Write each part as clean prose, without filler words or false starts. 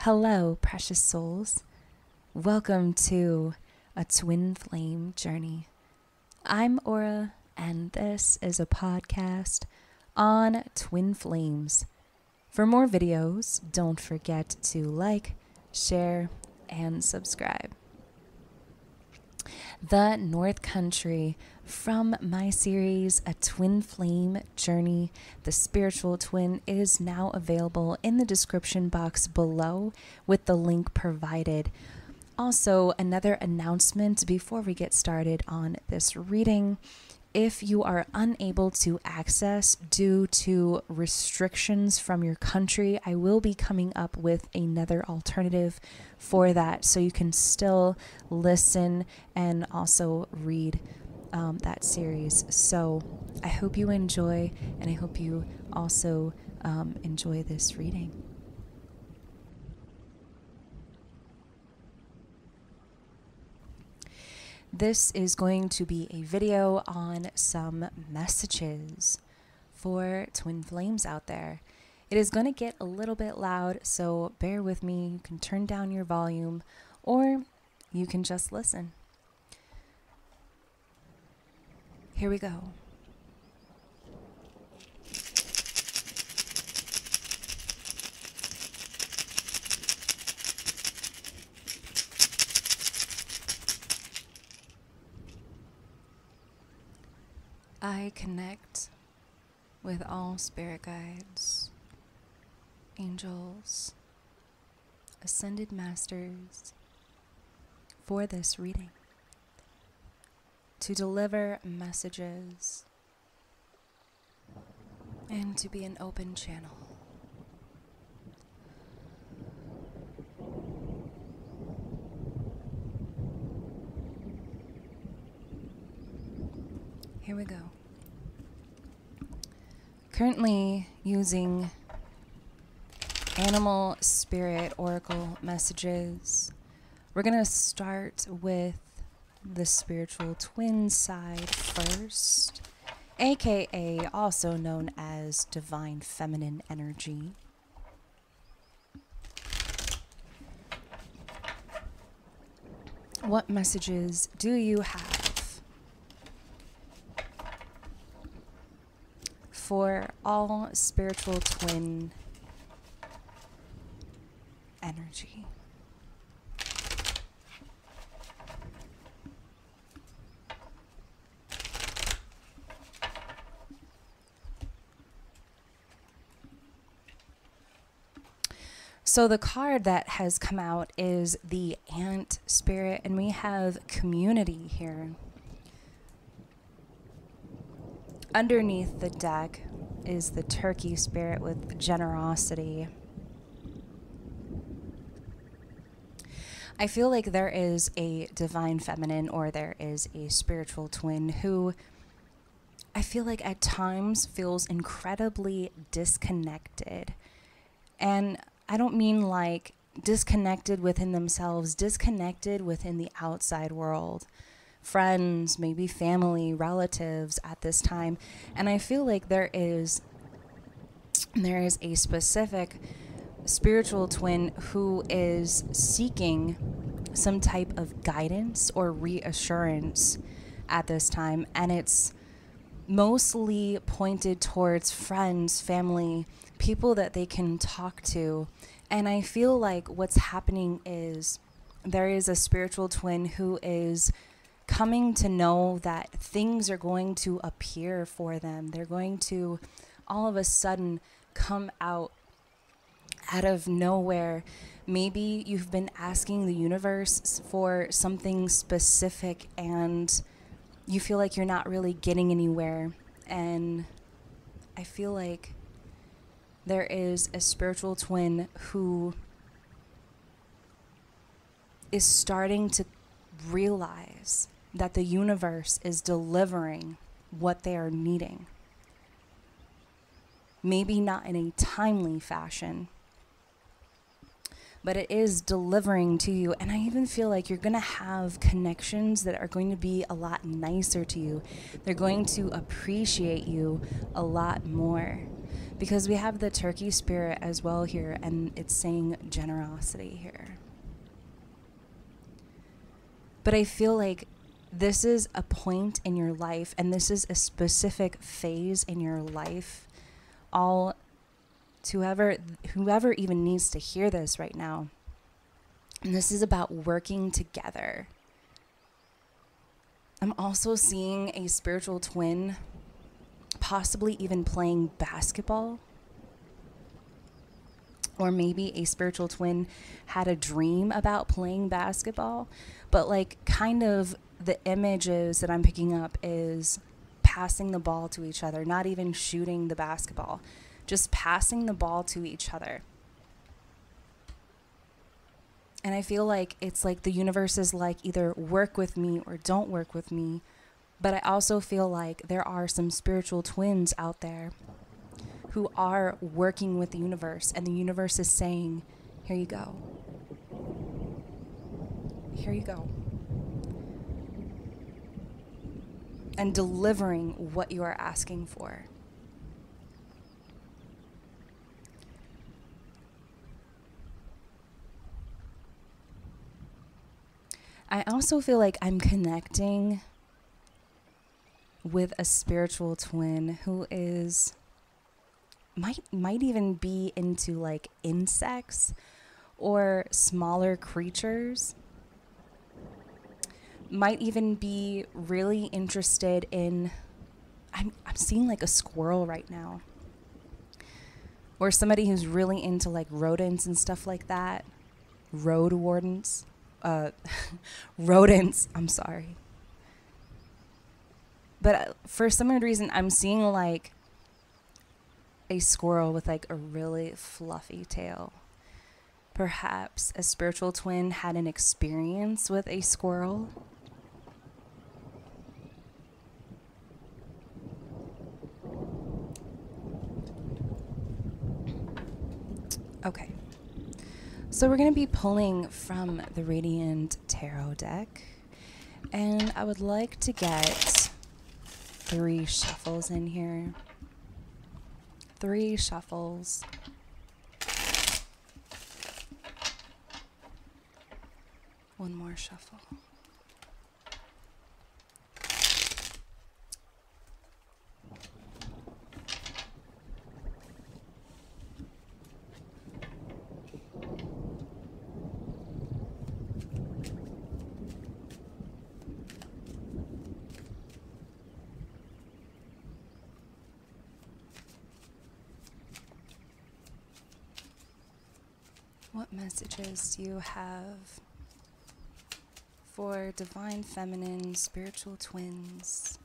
Hello, precious souls. Welcome to a twin flame journey. I'm Aura, and this is a podcast on twin flames. For more videos, don't forget to like, share, and subscribe. The North Country from my series, A Twin Flame Journey, the spiritual twin, is now available in the description box below with the link provided. Also, another announcement before we get started on this reading. If you are unable to access due to restrictions from your country, I will be coming up with another alternative for that so you can still listen and also read that series. So I hope you enjoy, and I hope you also enjoy this reading. This is going to be a video on some messages for twin flames out there. It is going to get a little bit loud, so bear with me. You can turn down your volume or you can just listen. Here we go. I connect with all spirit guides, angels, ascended masters for this reading to deliver messages and to be an open channel. Here we go. Currently using Animal Spirit Oracle messages. We're going to start with the spiritual twin side first, aka also known as divine feminine energy. What messages do you have for all spiritual twin energy? So the card that has come out is the Ant Spirit, and we have community here. Underneath the deck is the Turkey Spirit with generosity. I feel like there is a divine feminine, or there is a spiritual twin who I feel like at times feels incredibly disconnected. And I don't mean like disconnected within themselves, disconnected within the outside world. Friends, maybe family, relatives at this time. And I feel like there is a specific spiritual twin who is seeking some type of guidance or reassurance at this time. And it's mostly pointed towards friends, family, people that they can talk to. And I feel like what's happening is there is a spiritual twin who is coming to know that things are going to appear for them. They're going to all of a sudden come out of nowhere. Maybe you've been asking the universe for something specific and you feel like you're not really getting anywhere. And I feel like there is a spiritual twin who is starting to realize that the universe is delivering what they are needing. Maybe not in a timely fashion, but it is delivering to you. And I even feel like you're going to have connections that are going to be a lot nicer to you. They're going to appreciate you a lot more because we have the turkey spirit as well here, and it's saying generosity here. But I feel like this is a point in your life, and this is a specific phase in your life, all to whoever even needs to hear this right now. And this is about working together. I'm also seeing a spiritual twin possibly even playing basketball. Or maybe a spiritual twin had a dream about playing basketball. But like kind of the images that I'm picking up is passing the ball to each other, not even shooting the basketball, just passing the ball to each other. And I feel like it's like the universe is like either work with me or don't work with me. But I also feel like there are some spiritual twins out there who are working with the universe, and the universe is saying, here you go. Here you go. And delivering what you are asking for. I also feel like I'm connecting with a spiritual twin who is might even be into like insects or smaller creatures. Might even be really interested in I'm seeing like a squirrel right now. Or somebody who's really into like rodents and stuff like that. Road wardens. Rodents, I'm sorry. But for some odd reason, I'm seeing like a squirrel with like a really fluffy tail. Perhaps a spiritual twin had an experience with a squirrel. Okay. So we're going to be pulling from the Radiant Tarot deck. And I would like to get 3 shuffles in here. 3 shuffles. One more shuffle. What messages do you have for divine feminine spiritual twins?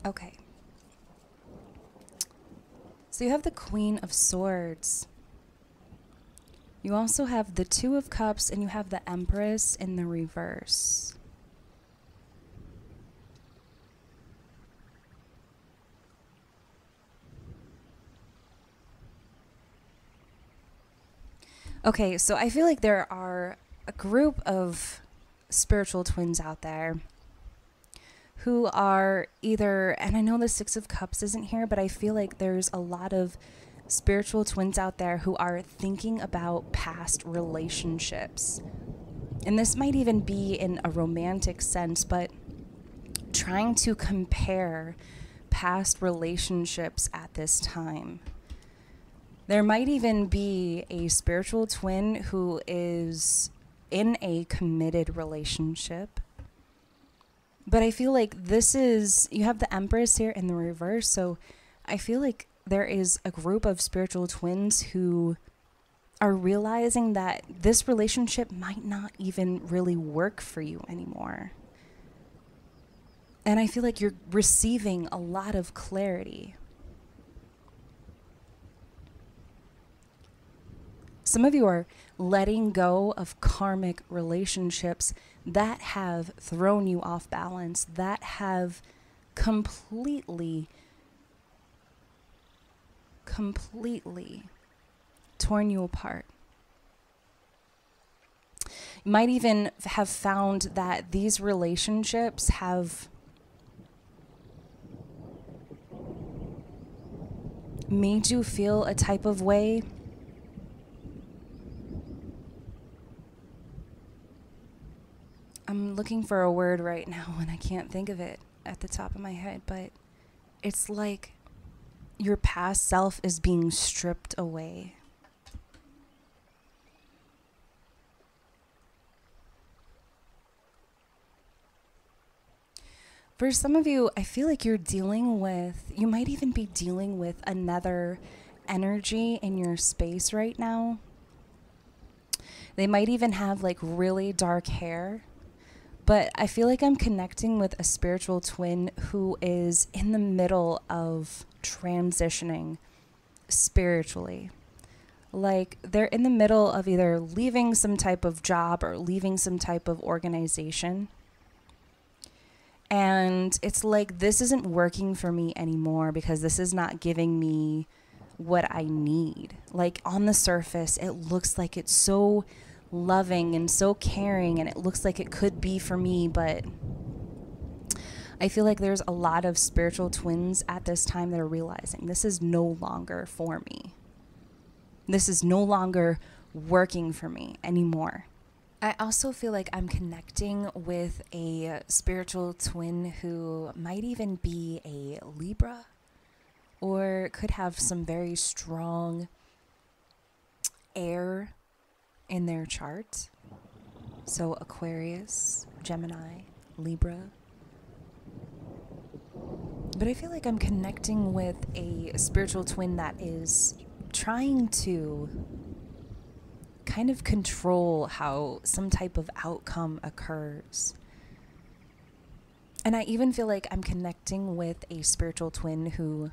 Okay. So you have the Queen of Swords. You also have the Two of Cups, and you have the Empress in the reverse. Okay, so I feel like there are a group of spiritual twins out there who are either, and I know the Six of Cups isn't here, but I feel like there's a lot of spiritual twins out there who are thinking about past relationships. And this might even be in a romantic sense, but trying to compare past relationships at this time. There might even be a spiritual twin who is in a committed relationship. But I feel like this is, you have the Empress here in the reverse, so I feel like there is a group of spiritual twins who are realizing that this relationship might not even really work for you anymore. And I feel like you're receiving a lot of clarity. Some of you are letting go of karmic relationships that have thrown you off balance, that have completely torn you apart. You might even have found that these relationships have made you feel a type of way. I'm looking for a word right now and I can't think of it at the top of my head, but it's like your past self is being stripped away. For some of you, I feel like you might even be dealing with another energy in your space right now. They might even have like really dark hair, but I feel like I'm connecting with a spiritual twin who is in the middle of transitioning spiritually. Like they're in the middle of either leaving some type of job or leaving some type of organization. And it's like, this isn't working for me anymore because this is not giving me what I need. Like on the surface, it looks like it's so loving and so caring and it looks like it could be for me, but I feel like there's a lot of spiritual twins at this time that are realizing this is no longer for me. This is no longer working for me anymore. I also feel like I'm connecting with a spiritual twin who might even be a Libra or could have some very strong air in their chart. So Aquarius, Gemini, Libra. But I feel like I'm connecting with a spiritual twin that is trying to kind of control how some type of outcome occurs. And I even feel like I'm connecting with a spiritual twin who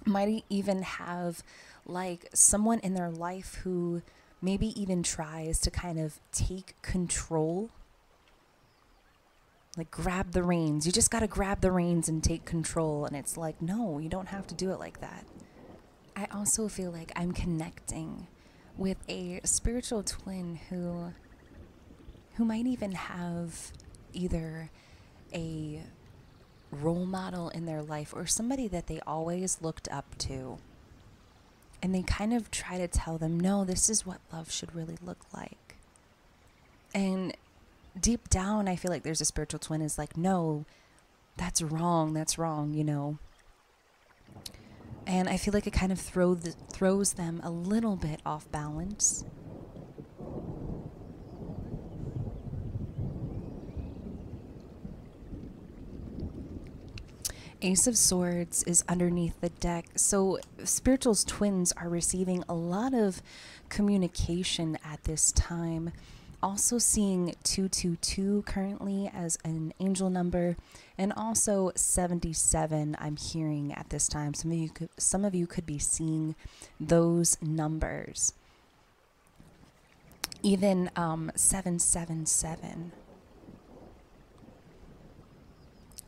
might even have like someone in their life who maybe even tries to kind of take control. Like grab the reins. You just got to grab the reins and take control. And it's like, no, you don't have to do it like that. I also feel like I'm connecting with a spiritual twin who might even have either a role model in their life or somebody that they always looked up to. And they kind of try to tell them, no, this is what love should really look like. And deep down, I feel like there's a spiritual twin is like, no, that's wrong, you know. And I feel like it kind of throws them a little bit off balance. Ace of Swords is underneath the deck. So spiritual twins are receiving a lot of communication at this time. Also seeing 222 currently as an angel number, and also 77 I'm hearing at this time. Some of you could be seeing those numbers. Even 777.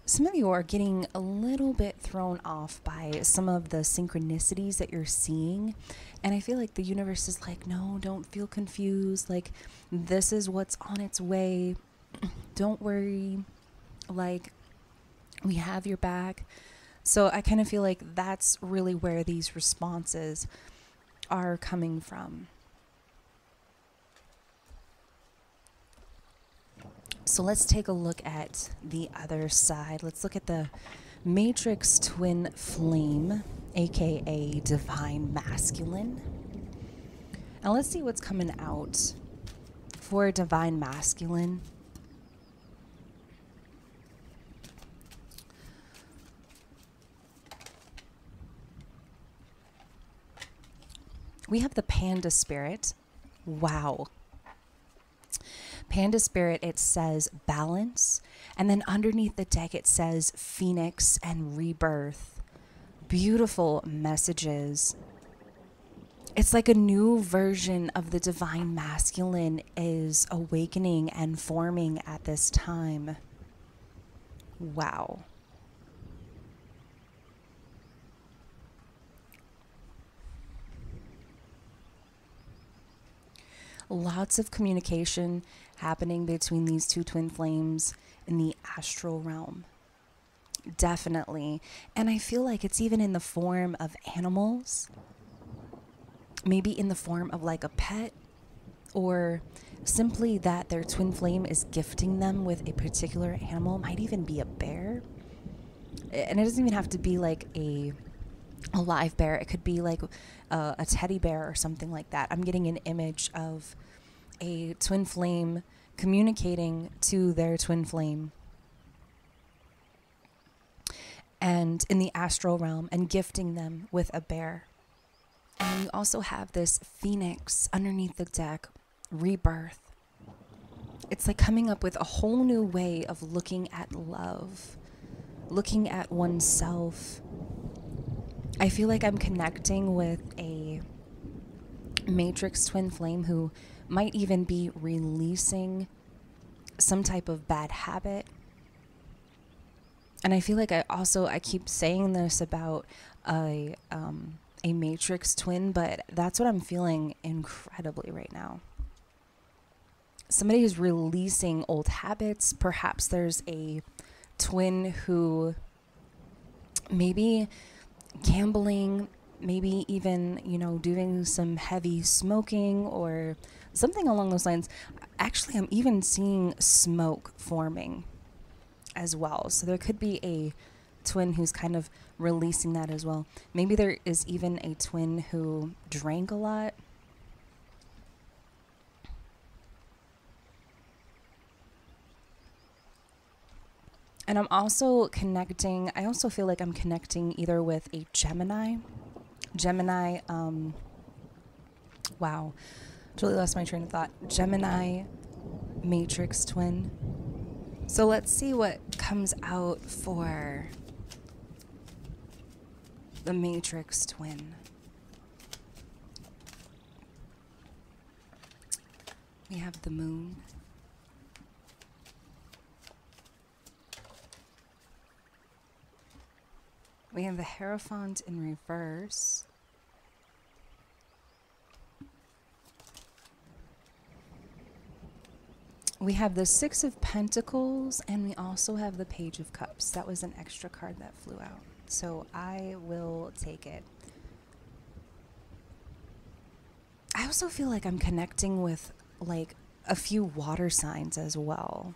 Some of you are getting a little bit thrown off by some of the synchronicities that you're seeing. And I feel like the universe is like, no, don't feel confused. Like, this is what's on its way. Don't worry. Like, we have your back. So I kind of feel like that's really where these responses are coming from. So let's take a look at the other side. Let's look at the Matrix Twin Flame, aka Divine Masculine. Now let's see what's coming out for Divine Masculine. We have the Panda Spirit. Wow. Panda Spirit, it says balance. And then underneath the deck, it says Phoenix and rebirth. Beautiful messages. It's like a new version of the Divine Masculine is awakening and forming at this time. Wow. Lots of communication happening between these two twin flames in the astral realm. Definitely. And I feel like it's even in the form of animals, maybe in the form of like a pet, or simply that their twin flame is gifting them with a particular animal. It might even be a bear. And it doesn't even have to be like a live bear. It could be like a teddy bear or something like that. I'm getting an image of a twin flame communicating to their twin flame and in the astral realm and gifting them with a bear. And you also have this phoenix underneath the deck, rebirth. It's like coming up with a whole new way of looking at love, looking at oneself. I feel like I'm connecting with a matrix twin flame who might even be releasing some type of bad habit. And I feel like I keep saying this about a matrix twin, but that's what I'm feeling incredibly right now. Somebody who's releasing old habits. Perhaps there's a twin who maybe gambling, maybe even, doing some heavy smoking or something along those lines. Actually, I'm even seeing smoke forming as well. So there could be a twin who's kind of releasing that as well. Maybe there is even a twin who drank a lot. And I also feel like I'm connecting either with a Gemini, wow, totally lost my train of thought. Gemini matrix twin. So let's see what comes out for the matrix twin. We have the moon. We have the Hierophant in reverse. We have the Six of Pentacles, and we also have the Page of Cups. That was an extra card that flew out, so I will take it. I also feel like I'm connecting with like a few water signs as well.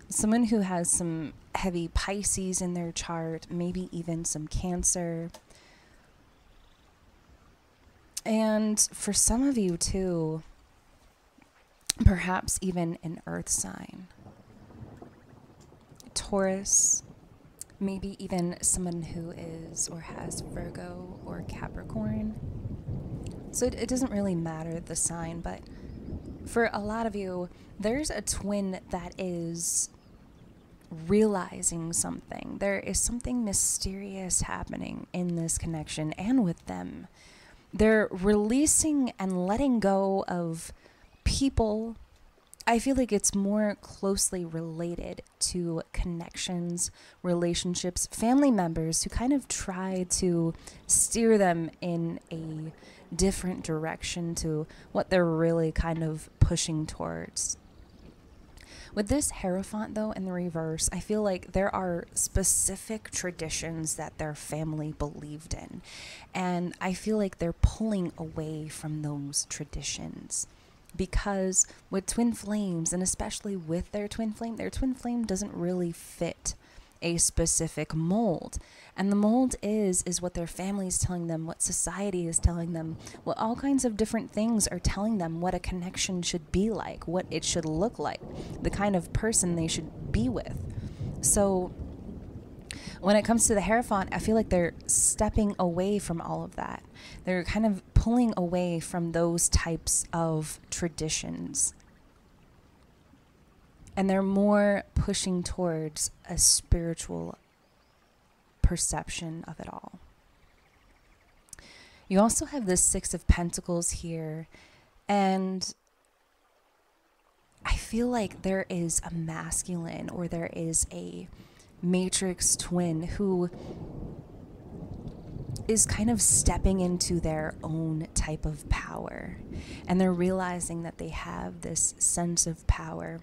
Someone who has some heavy Pisces in their chart, maybe even some Cancer. And for some of you too, perhaps even an earth sign. Taurus, maybe even someone who is or has Virgo or Capricorn. So it doesn't really matter the sign, but for a lot of you, there's a twin that is realizing something. There is something mysterious happening in this connection and with them. They're releasing and letting go of people. I feel like it's more closely related to connections, relationships, family members who kind of try to steer them in a different direction to what they're really kind of pushing towards. With this Hierophant, though, in the reverse, I feel like there are specific traditions that their family believed in. And I feel like they're pulling away from those traditions. Because with twin flames, and especially with their twin flame doesn't really fit a specific mold. And the mold is what their family is telling them, what society is telling them, what all kinds of different things are telling them what a connection should be like, what it should look like, the kind of person they should be with. So when it comes to the Hierophant, I feel like they're stepping away from all of that. They're kind of pulling away from those types of traditions. And they're more pushing towards a spiritual perception of it all. You also have the Six of Pentacles here. And I feel like there is a masculine or there is a matrix twin who is kind of stepping into their own type of power, and they're realizing that they have this sense of power.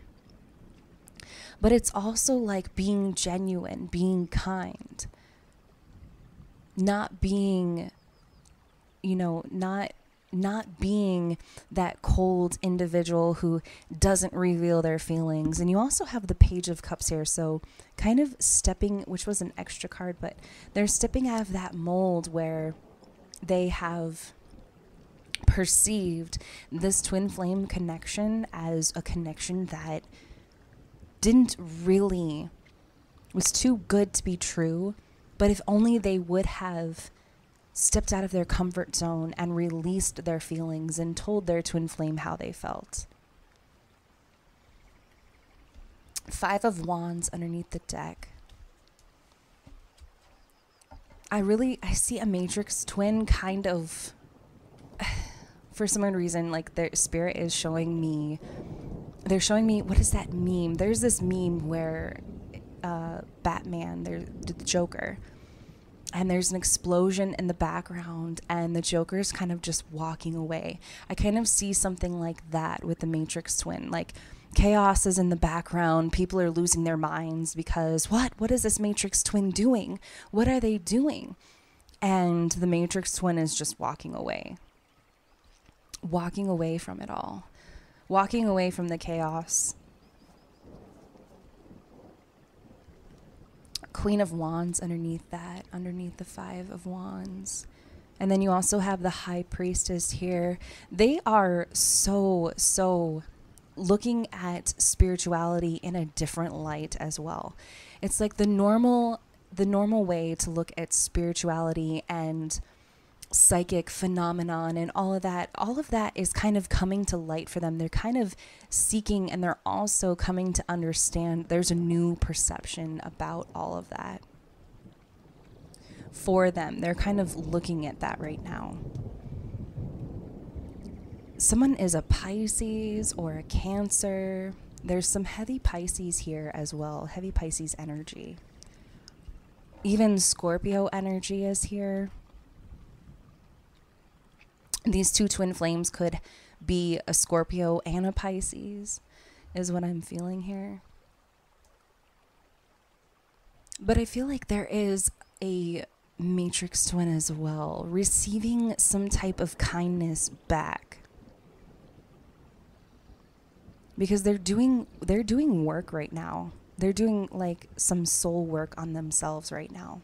But it's also like being genuine, being kind, not being, not being that cold individual who doesn't reveal their feelings. And you also have the Page of Cups here, so kind of stepping, which was an extra card, but they're stepping out of that mold where they have perceived this twin flame connection as a connection that was too good to be true. But if only they would have stepped out of their comfort zone and released their feelings and told their twin flame how they felt. Five of Wands underneath the deck. I see a matrix twin kind of, for some reason, like their spirit is showing me, they're showing me, what is that meme? There's this meme where Batman, the Joker, and there's an explosion in the background and the Joker's kind of just walking away. I kind of see something like that with the matrix twin. Like chaos is in the background. People are losing their minds because what is this matrix twin doing? What are they doing? And the matrix twin is just walking away from it all, walking away from the chaos. Queen of Wands underneath that, underneath the Five of Wands. And then you also have the High Priestess here. They are so looking at spirituality in a different light as well. It's like the normal way to look at spirituality and psychic phenomenon and all of that is kind of coming to light for them. They're kind of seeking, and they're also coming to understand there's a new perception about all of that for them. They're kind of looking at that right now. Someone is a Pisces or a Cancer. There's some heavy Pisces here as well, heavy Pisces energy. Even Scorpio energy is here. These two twin flames could be a Scorpio and a Pisces, is what I'm feeling here. But I feel like there is a matrix twin as well, receiving some type of kindness back. Because they're doing work right now. They're doing like some soul work on themselves right now.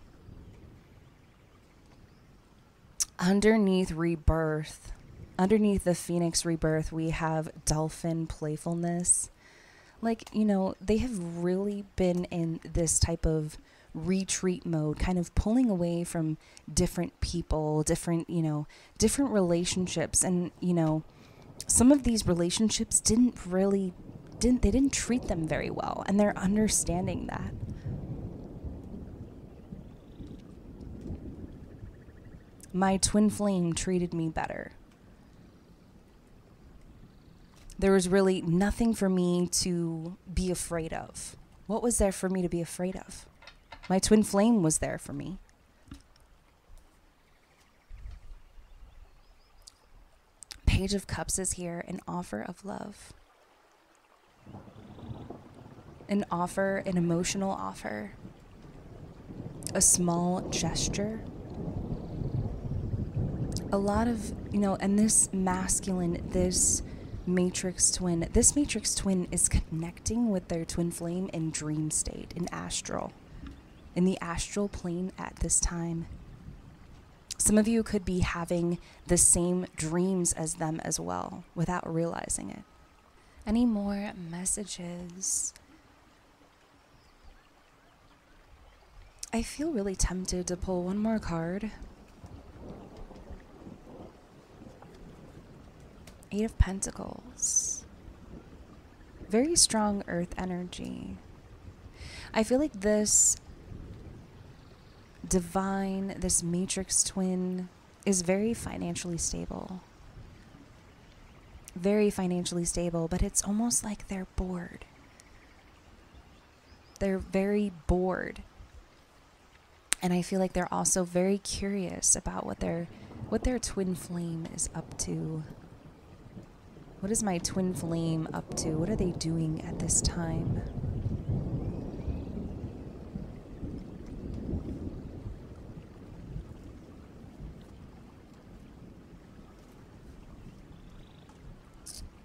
Underneath rebirth, underneath the Phoenix rebirth, we have dolphin playfulness. Like, they have really been in this type of retreat mode, kind of pulling away from different people, different relationships. And, some of these relationships didn't treat them very well. And they're understanding that. My twin flame treated me better. There was really nothing for me to be afraid of. What was there for me to be afraid of? My twin flame was there for me. Page of Cups is here, an offer of love. An offer, an emotional offer. A small gesture. A lot of, and this masculine, this matrix twin is connecting with their twin flame in dream state, in the astral plane at this time. Some of you could be having the same dreams as them as well, without realizing it. Any more messages? I feel really tempted to pull one more card. Eight of Pentacles. Very strong earth energy. I feel like this this matrix twin is very financially stable. Very financially stable, but it's almost like they're bored. They're very bored. And I feel like they're also very curious about what their twin flame is up to. What is my twin flame up to? What are they doing at this time?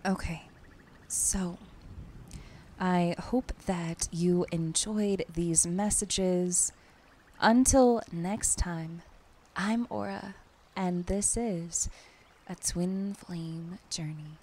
Okay, so I hope that you enjoyed these messages. Until next time, I'm Aura, and this is a Twin Flame Journey.